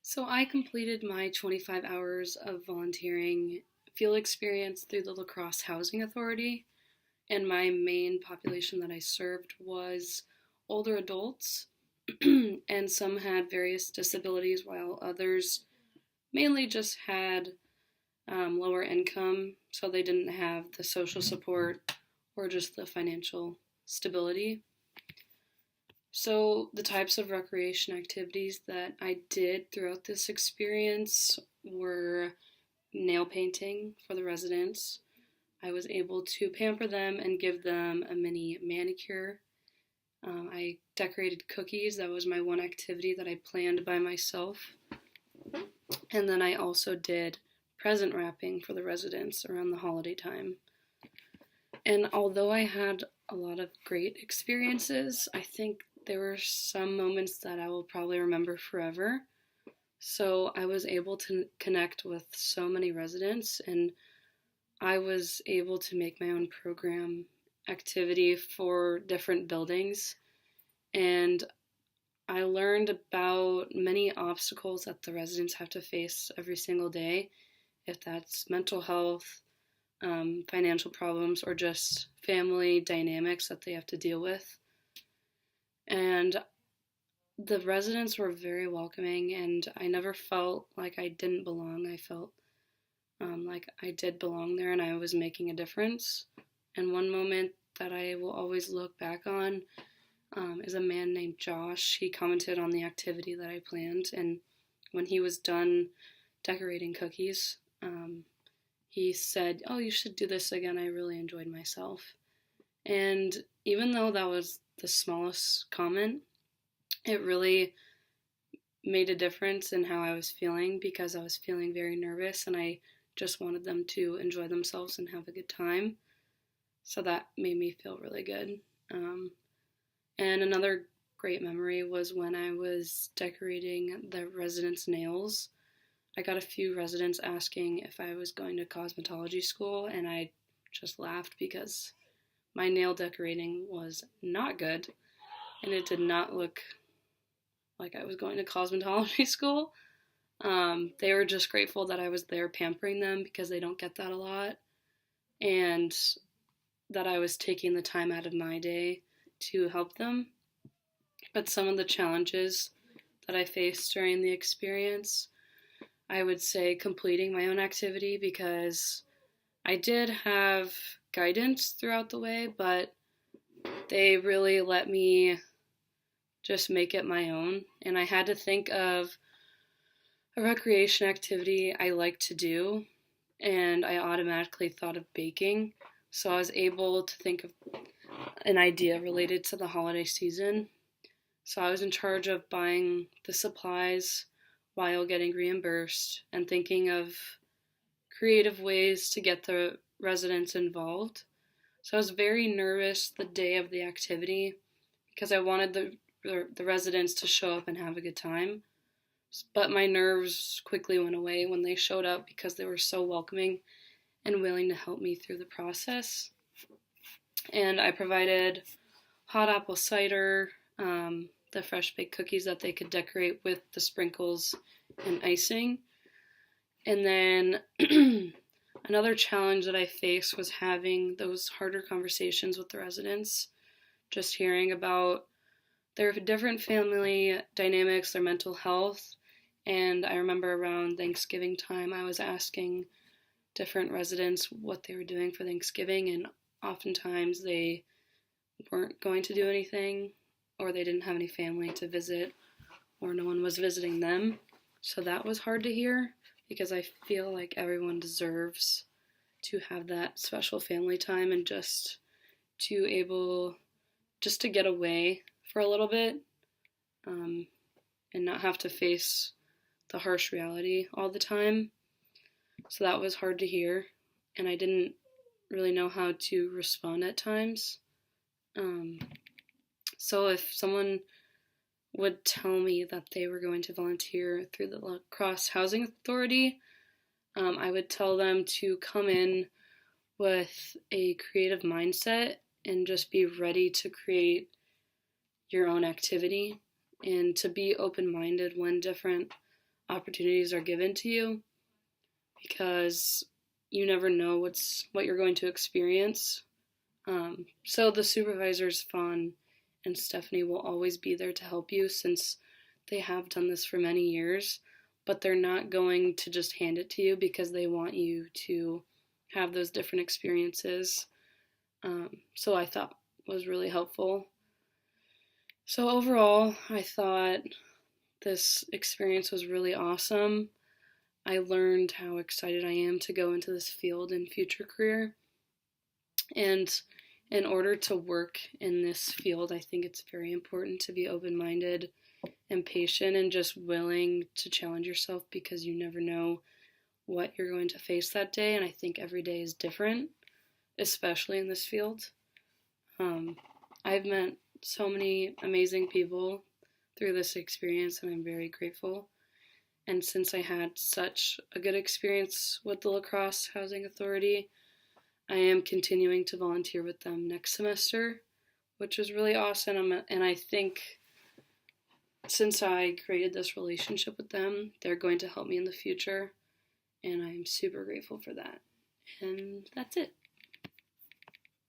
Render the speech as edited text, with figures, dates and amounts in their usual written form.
So I completed my 25 hours of volunteering field experience through the La Crosse Housing Authority, and my main population that I served was older adults, and some had various disabilities, while others mainly just had lower income, so they didn't have the social support or just the financial stability. So, the types of recreation activities that I did throughout this experience were nail painting for the residents. I was able to pamper them and give them a mini manicure. I decorated cookies. That was my one activity that I planned by myself. And then I also did present wrapping for the residents around the holiday time. And although I had a lot of great experiences, I think there were some moments that I will probably remember forever. So I was able to connect with so many residents, and I was able to make my own program activity for different buildings. And I learned about many obstacles that the residents have to face every single day, if that's mental health, financial problems, or just family dynamics that they have to deal with. And the residents were very welcoming, and I never felt like I didn't belong. I felt like I did belong there and I was making a difference. And one moment that I will always look back on is a man named Josh. He commented on the activity that I planned, and when he was done decorating cookies, he said, "Oh, you should do this again. I really enjoyed myself." And even though that was the smallest comment, it really made a difference in how I was feeling, because I was feeling very nervous and I just wanted them to enjoy themselves and have a good time. So that made me feel really good. And another great memory was when I was decorating the residents' nails. I got a few residents asking if I was going to cosmetology school, and I just laughed because my nail decorating was not good, and it did not look like I was going to cosmetology school. They were just grateful that I was there pampering them, because they don't get that a lot, and that I was taking the time out of my day to help them. But some of the challenges that I faced during the experience, I would say completing my own activity, because I did have guidance throughout the way, but they really let me just make it my own. And I had to think of a recreation activity I like to do, and I automatically thought of baking. So I was able to think of an idea related to the holiday season. So I was in charge of buying the supplies while getting reimbursed and thinking of creative ways to get the residents involved. So I was very nervous the day of the activity, because I wanted the residents to show up and have a good time. But my nerves quickly went away when they showed up, because they were so welcoming and willing to help me through the process. And I provided hot apple cider, the fresh baked cookies that they could decorate with the sprinkles and icing. And then another challenge that I faced was having those harder conversations with the residents, just hearing about their different family dynamics, their mental health. And I remember around Thanksgiving time, I was asking different residents what they were doing for Thanksgiving, and oftentimes they weren't going to do anything, or they didn't have any family to visit, or no one was visiting them. So that was hard to hear, because I feel like everyone deserves to have that special family time and just to get away for a little bit, and not have to face the harsh reality all the time. So that was hard to hear, and I didn't really know how to respond at times. So if someone would tell me that they were going to volunteer through the La Crosse Housing Authority, I would tell them to come in with a creative mindset and just be ready to create your own activity, and to be open-minded when different opportunities are given to you, because you never know what you're going to experience. So the supervisors, Fawn and Stephanie, will always be there to help you, since they have done this for many years, but they're not going to just hand it to you because they want you to have those different experiences. So I thought was really helpful. So overall, I thought this experience was really awesome. I learned how excited I am to go into this field and future career. And in order to work in this field, I think it's very important to be open-minded and patient and just willing to challenge yourself, because you never know what you're going to face that day. And I think every day is different, especially in this field. I've met so many amazing people through this experience, and I'm very grateful. And since I had such a good experience with the La Crosse Housing Authority, I am continuing to volunteer with them next semester, which is really awesome. And I think since I created this relationship with them, they're going to help me in the future, and I'm super grateful for that. And that's it.